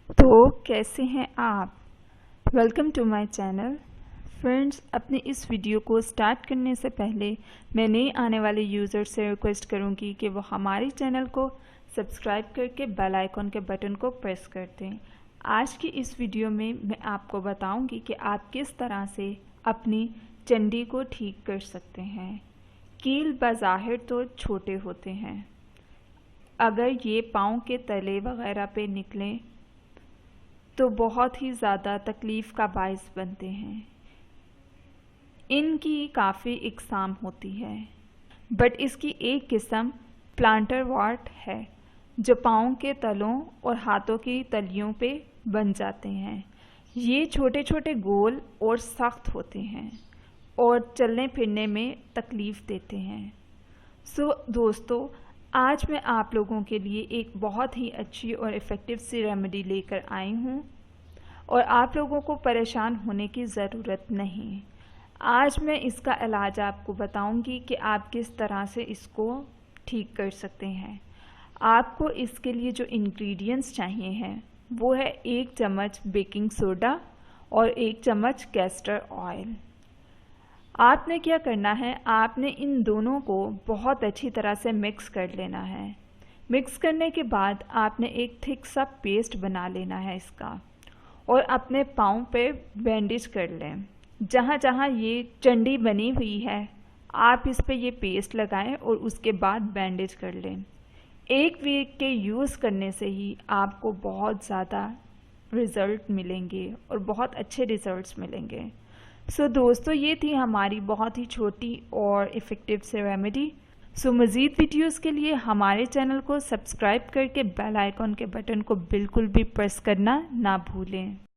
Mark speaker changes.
Speaker 1: तो कैसे हैं आप? Welcome to my channel. Friends, अपने इस वीडियो को स्टार्ट करने से पहले मैं नए आने वाले यूज़र से रिक्वेस्ट करूंगी कि वो हमारे चैनल को सब्सक्राइब करके बेल आइकॉन के बटन को प्रेस कर दें। आज की इस वीडियो में मैं आपको बताऊंगी कि आप किस तरह से अपनी चंडी को ठीक कर सकते हैं। कील बज़ाहिर तो छोटे होते हैं, अगर ये पाँव के तले वगैरह पे निकलें तो बहुत ही ज़्यादा तकलीफ़ का बायस बनते हैं। इनकी काफ़ी इकसाम होती है, बट इसकी एक किस्म प्लांटर वार्ट है जो पाँव के तलों और हाथों की तलियों पे बन जाते हैं। ये छोटे छोटे गोल और सख्त होते हैं और चलने फिरने में तकलीफ़ देते हैं। दोस्तों, आज मैं आप लोगों के लिए एक बहुत ही अच्छी और इफ़ेक्टिव सी रेमेडी लेकर आई हूँ और आप लोगों को परेशान होने की ज़रूरत नहीं। आज मैं इसका इलाज आपको बताऊंगी कि आप किस तरह से इसको ठीक कर सकते हैं। आपको इसके लिए जो इंग्रेडिएंट्स चाहिए हैं वो है 1 चम्मच बेकिंग सोडा और 1 चम्मच कैस्टर ऑयल। आपने क्या करना है, आपने इन दोनों को बहुत अच्छी तरह से मिक्स कर लेना है। मिक्स करने के बाद आपने एक थिक सा पेस्ट बना लेना है इसका, और अपने पाँव पे बैंडेज कर लें। जहाँ जहाँ ये चंडी बनी हुई है आप इस पे ये पेस्ट लगाएं और उसके बाद बैंडेज कर लें। 1 वीक के यूज़ करने से ही आपको बहुत ज़्यादा रिज़ल्ट मिलेंगे और बहुत अच्छे रिज़ल्ट्स मिलेंगे। दोस्तों, ये थी हमारी बहुत ही छोटी और इफ़ेक्टिव से रेमेडी। मज़ीद वीडियोस के लिए हमारे चैनल को सब्सक्राइब करके बेल आइकॉन के बटन को बिल्कुल भी प्रेस करना ना भूलें।